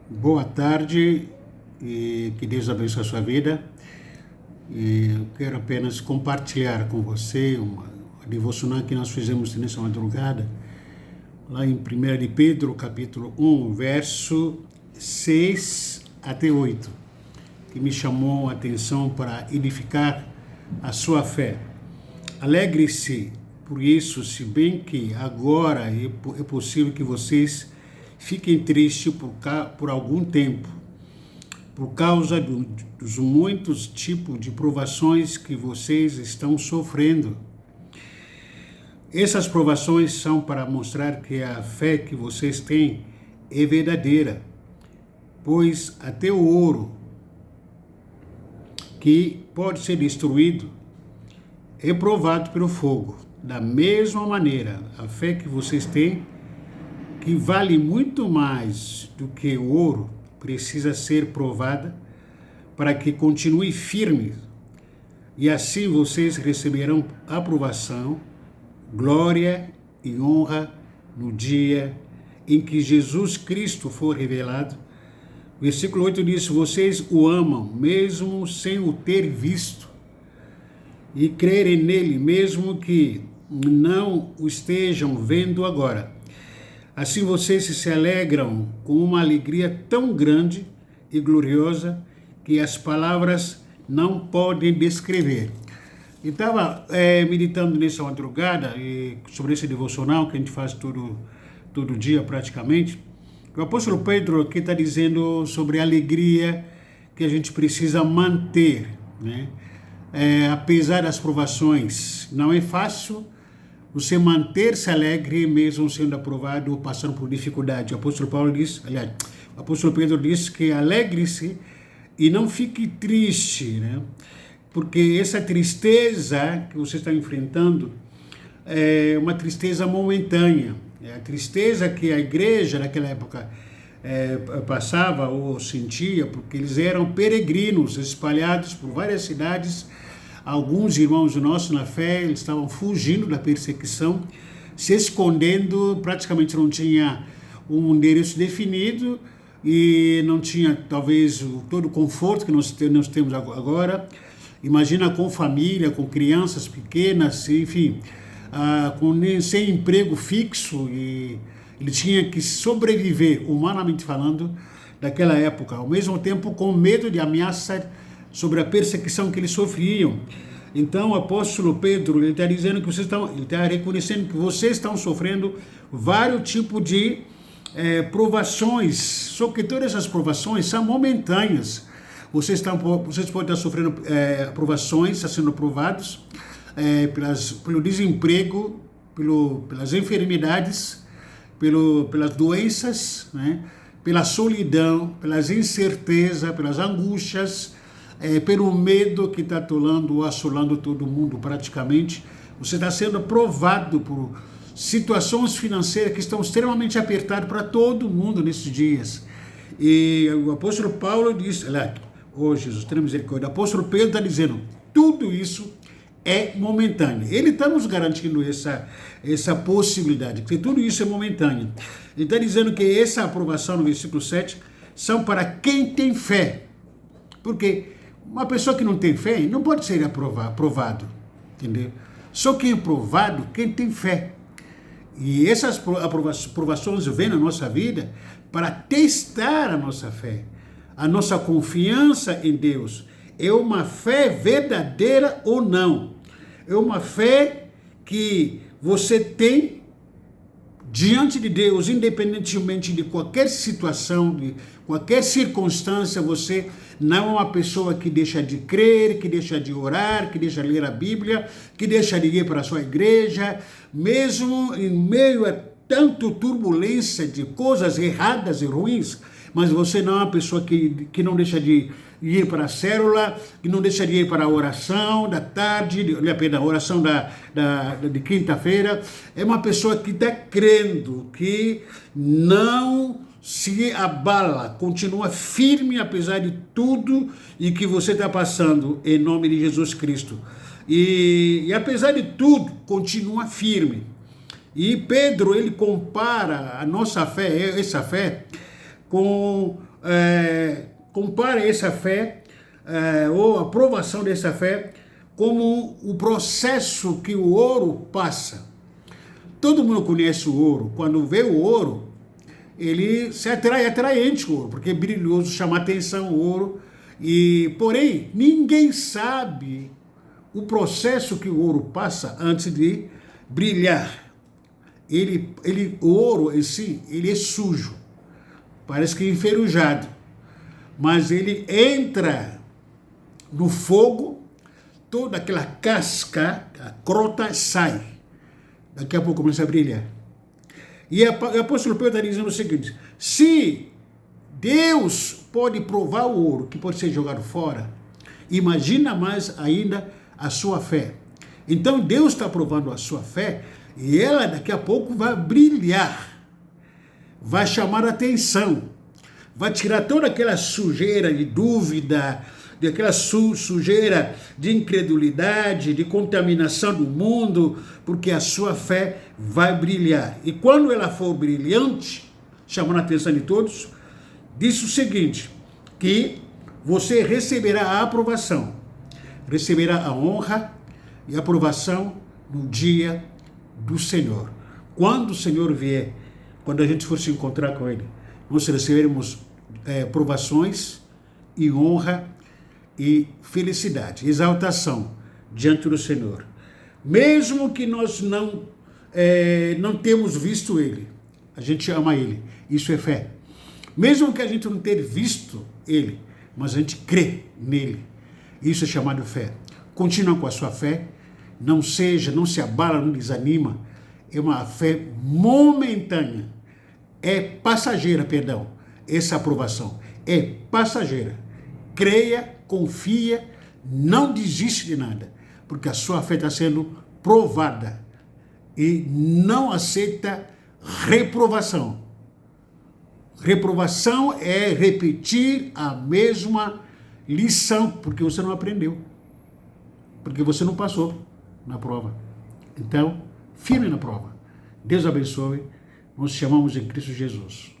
Boa tarde e que Deus abençoe a sua vida. Eu quero apenas compartilhar com você uma devocional que nós fizemos nessa madrugada, lá em 1 de Pedro, capítulo 1, verso 6 até 8, que me chamou a atenção para edificar a sua fé. Alegre-se por isso, se bem que agora é possível que vocês fiquem tristes por algum tempo, por causa dos muitos tipos de provações que vocês estão sofrendo. Essas provações são para mostrar que a fé que vocês têm é verdadeira, pois até o ouro, que pode ser destruído, é provado pelo fogo. Da mesma maneira, a fé que vocês têm, que vale muito mais do que o ouro, precisa ser provada para que continue firme. E assim vocês receberão aprovação, glória e honra no dia em que Jesus Cristo for revelado. Versículo 8 diz: vocês o amam, mesmo sem o ter visto, e crerem nele, mesmo que não o estejam vendo agora. Assim vocês se alegram com uma alegria tão grande e gloriosa que as palavras não podem descrever. Eu estava meditando nessa madrugada sobre esse devocional que a gente faz todo dia praticamente. O apóstolo Pedro aqui está dizendo sobre a alegria que a gente precisa manter, né? Apesar das provações. Não é fácil você manter-se alegre mesmo sendo aprovado ou passando por dificuldade. O apóstolo o apóstolo Pedro diz que alegre-se e não fique triste, né? Porque essa tristeza que você está enfrentando é uma tristeza momentânea. É a tristeza que a igreja naquela época passava ou sentia, porque eles eram peregrinos espalhados por várias cidades. Alguns irmãos nossos na fé, eles estavam fugindo da perseguição, se escondendo, praticamente não tinha um endereço definido e não tinha talvez todo o conforto que nós temos agora. Imagina com família, com crianças pequenas, enfim, sem emprego fixo, e ele tinha que sobreviver, humanamente falando, daquela época, ao mesmo tempo com medo de ameaça sobre a perseguição que eles sofriam. Então o apóstolo Pedro, ele está dizendo que ele está reconhecendo que vocês estão sofrendo vários tipos de provações, só que todas essas provações são momentâneas. Vocês podem estar sofrendo provações, estão sendo provados pelo desemprego, pelas enfermidades, pelas doenças, né? Pela solidão, pelas incertezas, pelas angústias, pelo medo que está assolando todo mundo praticamente. Você está sendo provado por situações financeiras que estão extremamente apertadas para todo mundo nesses dias. E o apóstolo Paulo diz, Jesus, tenha misericórdia, o apóstolo Pedro está dizendo, tudo isso é momentâneo. Ele está nos garantindo essa possibilidade, que tudo isso é momentâneo. Ele está dizendo que essa aprovação no versículo 7 são para quem tem fé. Porque uma pessoa que não tem fé não pode ser aprovado, entendeu? Só quem é aprovado, quem tem fé. E essas aprovações vêm na nossa vida para testar a nossa fé, a nossa confiança em Deus. É uma fé verdadeira ou não? É uma fé que você tem diante de Deus, independentemente de qualquer situação, de qualquer circunstância. Você não é uma pessoa que deixa de crer, que deixa de orar, que deixa de ler a Bíblia, que deixa de ir para a sua igreja, mesmo em meio a tanta turbulência de coisas erradas e ruins. Mas você não é uma pessoa que não deixa de ir para a célula, que não deixa de ir para a oração da tarde, a oração de quinta-feira. É uma pessoa que está crendo, que não se abala, continua firme apesar de tudo e que você está passando, em nome de Jesus Cristo. E apesar de tudo, continua firme. E Pedro, ele compara a nossa fé, essa fé, compara essa fé, ou a provação dessa fé, como o processo que o ouro passa. Todo mundo conhece o ouro. Quando vê o ouro, ele se atrai, é atraente o ouro, porque é brilhoso, chama atenção o ouro. Porém, ninguém sabe o processo que o ouro passa antes de brilhar. O ouro em si, ele é sujo, parece que é enferrujado, mas ele entra no fogo, toda aquela casca, a crota sai, daqui a pouco começa a brilhar. E o apóstolo Pedro está dizendo o seguinte: se Deus pode provar o ouro que pode ser jogado fora, imagina mais ainda a sua fé. Então Deus está provando a sua fé e ela daqui a pouco vai brilhar, vai chamar a atenção, vai tirar toda aquela sujeira de dúvida, daquela sujeira de incredulidade, de contaminação do mundo, porque a sua fé vai brilhar. E quando ela for brilhante, chamando a atenção de todos, diz o seguinte, que você receberá a aprovação, receberá a honra e a aprovação no dia do Senhor. Quando o Senhor vier, quando a gente for se encontrar com Ele, nós receberemos provações e honra e felicidade, exaltação diante do Senhor. Mesmo que nós não temos visto Ele, a gente ama Ele, isso é fé. Mesmo que a gente não tenha visto Ele, mas a gente crê nele, isso é chamado fé. Continua com a sua fé, não se abala, não desanima, é uma fé momentânea, é passageira, perdão, essa aprovação é passageira. Creia, confia, não desiste de nada, porque a sua fé está sendo provada e não aceita reprovação. Reprovação é repetir a mesma lição, porque você não aprendeu, porque você não passou na prova. Então, firme na prova. Deus abençoe. Nós chamamos em Cristo Jesus.